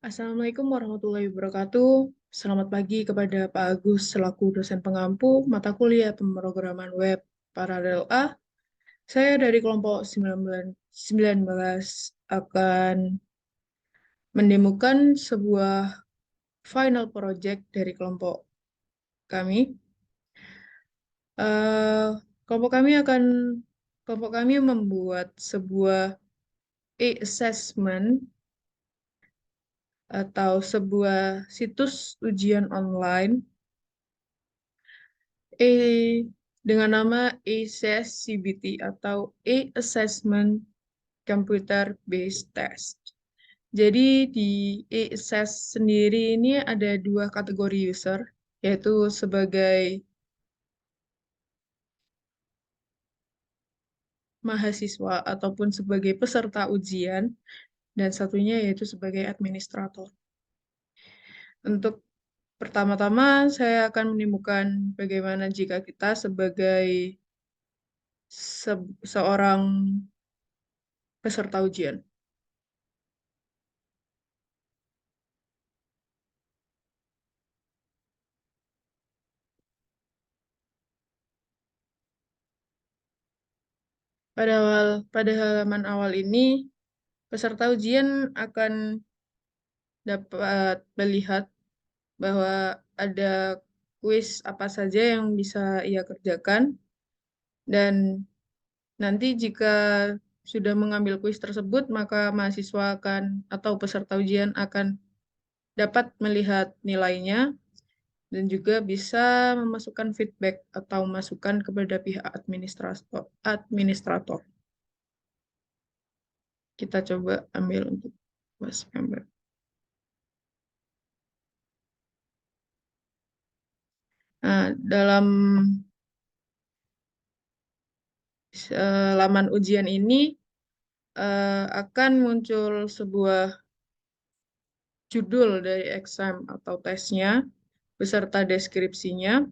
Assalamualaikum warahmatullahi wabarakatuh. Selamat pagi kepada Pak Agus selaku dosen pengampu mata kuliah pemrograman web Paralel A. Saya dari kelompok 19 akan mendemukan sebuah final project dari kelompok kami. Eh, kelompok kami akan kelompok kami membuat sebuah e-assessment atau sebuah situs ujian online E dengan nama ACES CBT atau E-Assessment Computer Based Test. Jadi di E-Assess sendiri ini ada dua kategori user, yaitu sebagai mahasiswa ataupun sebagai peserta ujian, dan satunya yaitu sebagai administrator. Untuk pertama-tama saya akan menemukan bagaimana jika kita sebagai seorang peserta ujian. Pada halaman awal ini, peserta ujian akan dapat melihat bahwa ada kuis apa saja yang bisa ia kerjakan, dan nanti jika sudah mengambil kuis tersebut, maka mahasiswa akan atau peserta ujian akan dapat melihat nilainya dan juga bisa memasukkan feedback atau masukan kepada pihak administrator. Kita coba ambil untuk mas member. Nah, dalam laman ujian ini akan muncul sebuah judul dari exam atau tesnya beserta deskripsinya,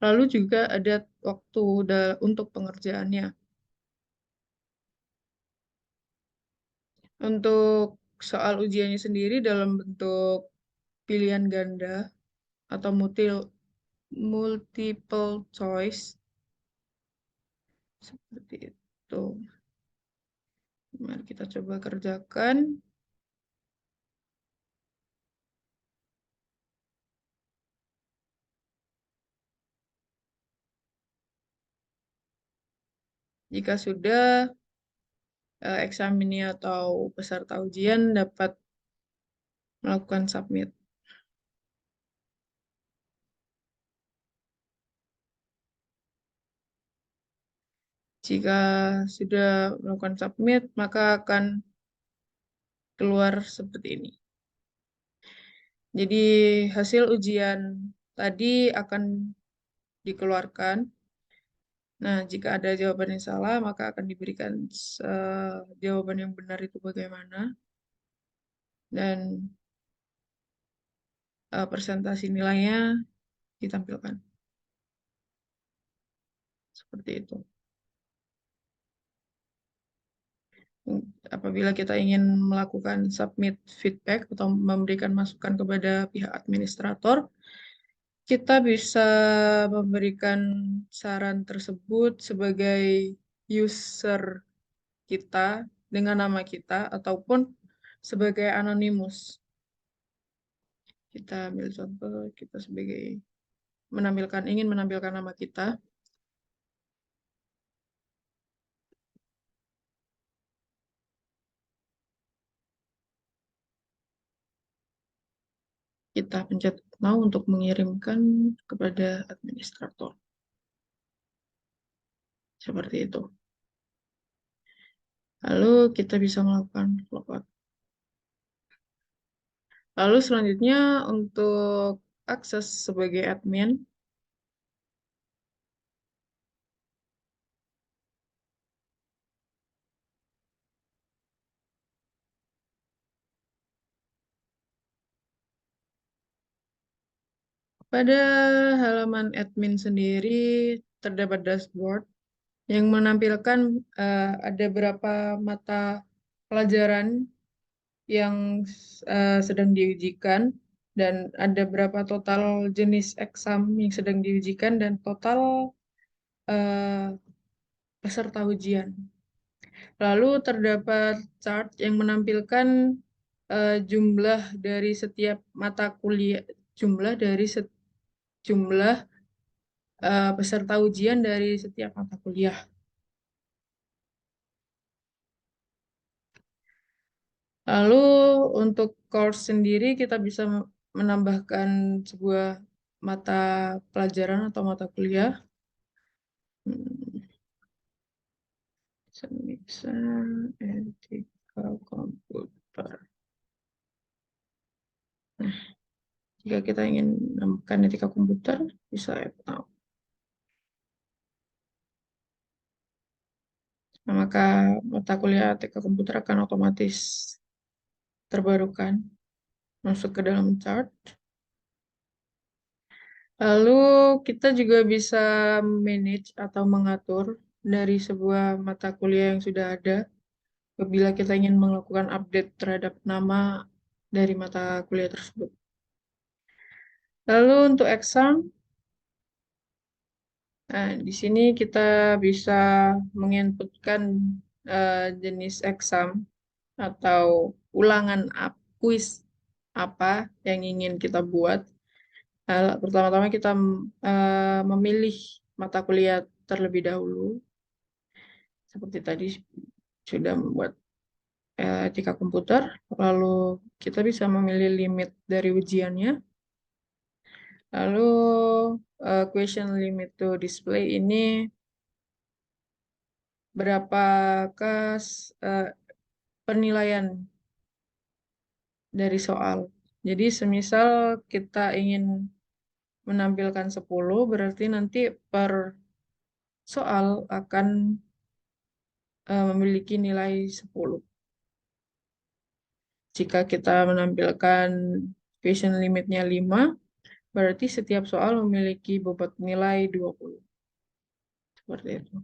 lalu juga ada waktu untuk pengerjaannya. Untuk soal ujiannya sendiri dalam bentuk pilihan ganda atau multiple choice seperti itu. Mari kita coba kerjakan. Jika sudah, eksamini atau peserta ujian dapat melakukan submit. Jika sudah melakukan submit, maka akan keluar seperti ini. Jadi hasil ujian tadi akan dikeluarkan. Nah, jika ada jawaban yang salah, maka akan diberikan jawaban yang benar itu bagaimana. Dan presentasi nilainya ditampilkan. Seperti itu. Apabila kita ingin melakukan submit feedback atau memberikan masukan kepada pihak administrator, kita bisa memberikan saran tersebut sebagai user kita dengan nama kita ataupun sebagai anonimus. Kita ambil contoh, kita sebagai ingin menampilkan nama kita. Kita pencet mau untuk mengirimkan kepada administrator. Seperti itu. Lalu kita bisa melakukan logout. Lalu selanjutnya untuk akses sebagai admin, pada halaman admin sendiri terdapat dashboard yang menampilkan ada berapa mata pelajaran yang sedang diujikan dan ada berapa total jenis eksam yang sedang diujikan dan total eh, peserta ujian. Lalu terdapat chart yang menampilkan jumlah dari setiap mata kuliah, jumlah dari jumlah peserta ujian dari setiap mata kuliah. Lalu untuk course sendiri kita bisa menambahkan sebuah mata pelajaran atau mata kuliah. Hmm, Bisa etika komputer. Nah, jika kita ingin menambahkan etika komputer, bisa add now. Nah, maka mata kuliah etika komputer akan otomatis terbarukan masuk ke dalam chart. Lalu kita juga bisa manage atau mengatur dari sebuah mata kuliah yang sudah ada apabila kita ingin melakukan update terhadap nama dari mata kuliah tersebut. Lalu untuk exam, nah, di sini kita bisa menginputkan jenis exam atau ulangan kuis apa yang ingin kita buat. Pertama-tama kita memilih mata kuliah terlebih dahulu. Seperti tadi sudah membuat etika komputer, lalu kita bisa memilih limit dari ujiannya. Lalu question limit to display ini berapakah penilaian dari soal. Jadi semisal kita ingin menampilkan 10, berarti nanti per soal akan memiliki nilai 10. Jika kita menampilkan question limitnya 5, berarti setiap soal memiliki bobot nilai 20. Seperti itu.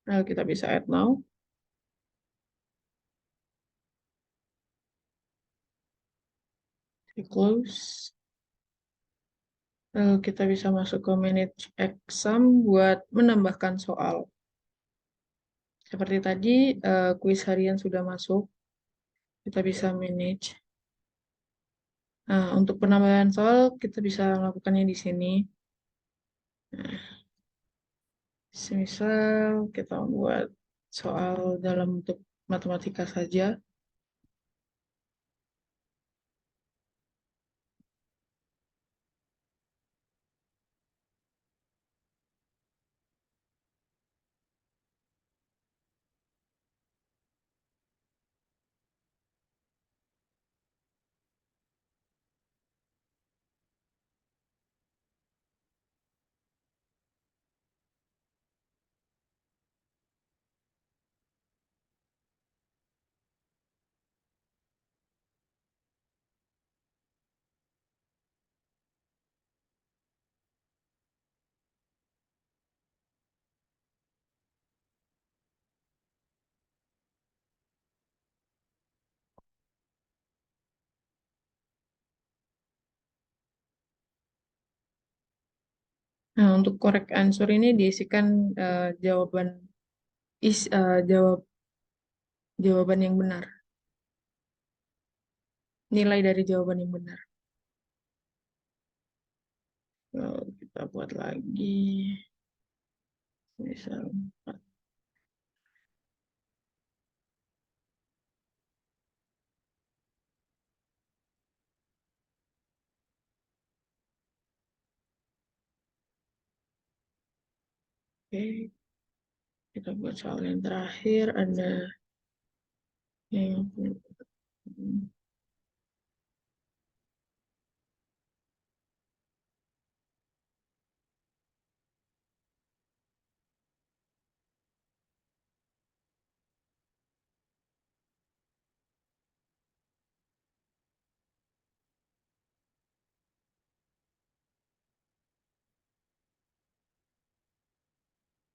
Nah, kita bisa add now. Kita close. Lalu kita bisa masuk ke manage exam buat menambahkan soal. Seperti tadi, kuis harian sudah masuk. Kita bisa manage. Nah, untuk penambahan soal, kita bisa melakukannya di sini. Nah, semisal kita membuat soal dalam bentuk matematika saja. Nah, untuk correct answer ini diisikan jawaban jawaban yang benar. Nilai dari jawaban yang benar. Lalu kita buat lagi. Misal 4. Oke, kita buat soal yang terakhir. Ada yang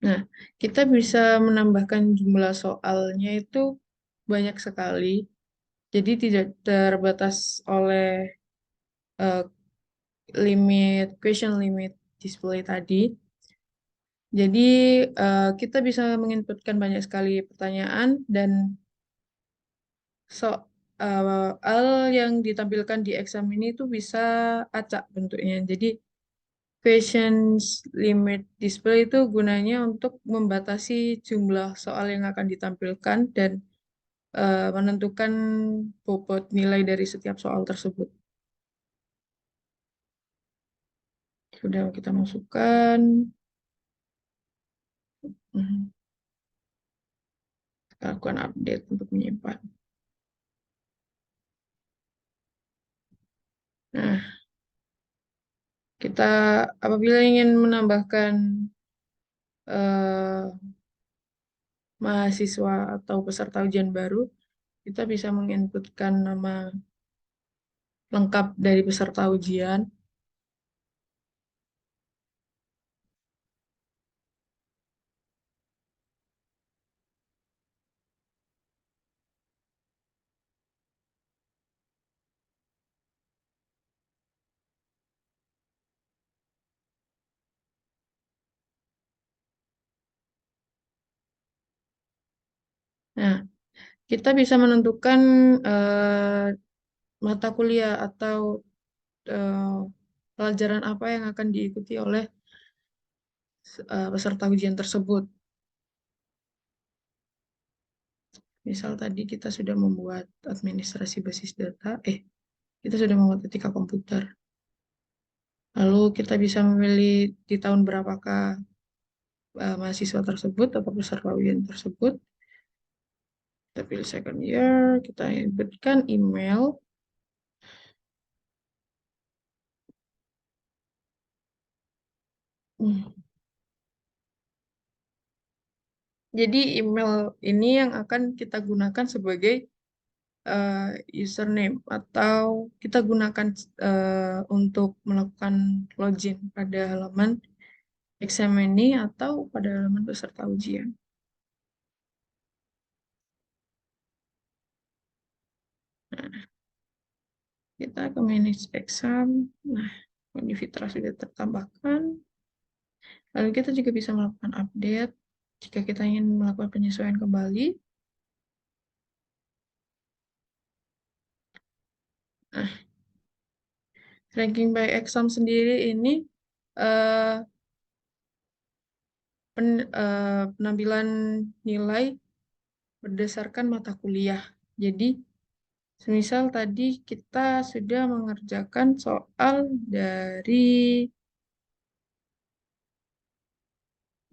Nah, kita bisa menambahkan jumlah soalnya itu banyak sekali. Jadi tidak terbatas oleh eh, question limit display tadi. Jadi kita bisa menginputkan banyak sekali pertanyaan dan soal yang ditampilkan di exam ini itu bisa acak bentuknya. Jadi questions limit display itu gunanya untuk membatasi jumlah soal yang akan ditampilkan dan menentukan bobot nilai dari setiap soal tersebut. Sudah kita masukkan. Mhm. Kita lakukan update untuk menyimpan. Nah, kita apabila ingin menambahkan eh, mahasiswa atau peserta ujian baru, kita bisa menginputkan nama lengkap dari peserta ujian. Nah, kita bisa menentukan mata kuliah atau eh, pelajaran apa yang akan diikuti oleh peserta ujian tersebut. Misal tadi kita sudah membuat administrasi basis data, kita sudah membuat etika komputer. Lalu kita bisa memilih di tahun berapakah mahasiswa tersebut atau peserta ujian tersebut. Kita pilih second year, kita inputkan email. Hmm. Jadi email ini yang akan kita gunakan sebagai eh, username atau kita gunakan untuk melakukan login pada halaman exam ini atau pada halaman peserta ujian. Nah, kita ke manage exam. Nah, Univitra sudah tertambahkan. Lalu kita juga bisa melakukan update jika kita ingin melakukan penyesuaian kembali. Nah, ranking by exam sendiri ini eh, penampilan nilai berdasarkan mata kuliah. Jadi, semisal tadi kita sudah mengerjakan soal dari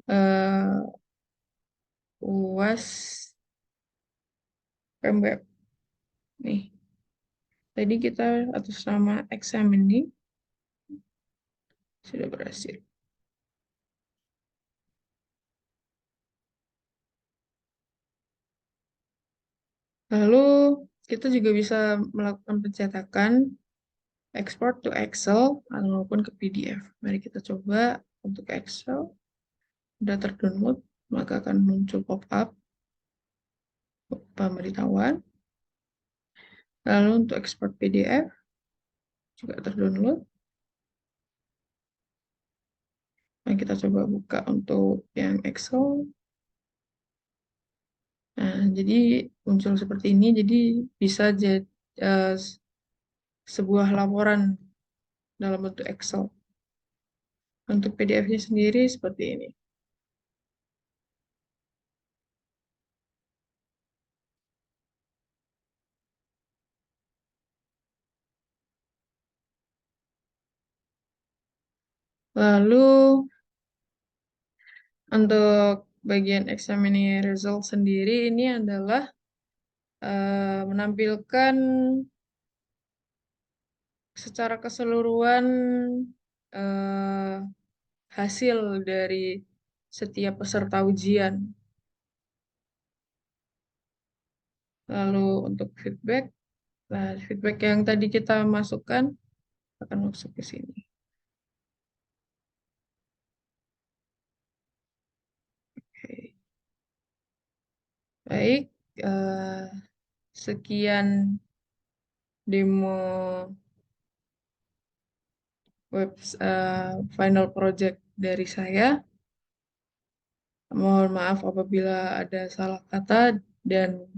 eh, UAS Pemweb. Nih, tadi kita atas nama exam ini sudah berhasil. Lalu kita juga bisa melakukan pencetakan export to Excel maupun ke PDF. Mari kita coba untuk Excel. Sudah terdownload, maka akan muncul pop-up pemberitahuan. Lalu untuk export PDF juga terdownload. Nah, kita coba buka untuk yang Excel. Nah, jadi muncul seperti ini. Jadi bisa jadi sebuah laporan dalam bentuk Excel. Untuk PDF-nya sendiri seperti ini. Lalu untuk bagian examine result sendiri ini adalah menampilkan secara keseluruhan eh, hasil dari setiap peserta ujian. Lalu untuk feedback, nah feedback yang tadi kita masukkan akan masuk ke sini. Baik, sekian demo final project dari saya. Mohon maaf apabila ada salah kata dan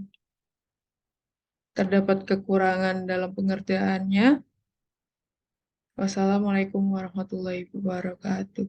terdapat kekurangan dalam pengertiannya. Wassalamualaikum warahmatullahi wabarakatuh.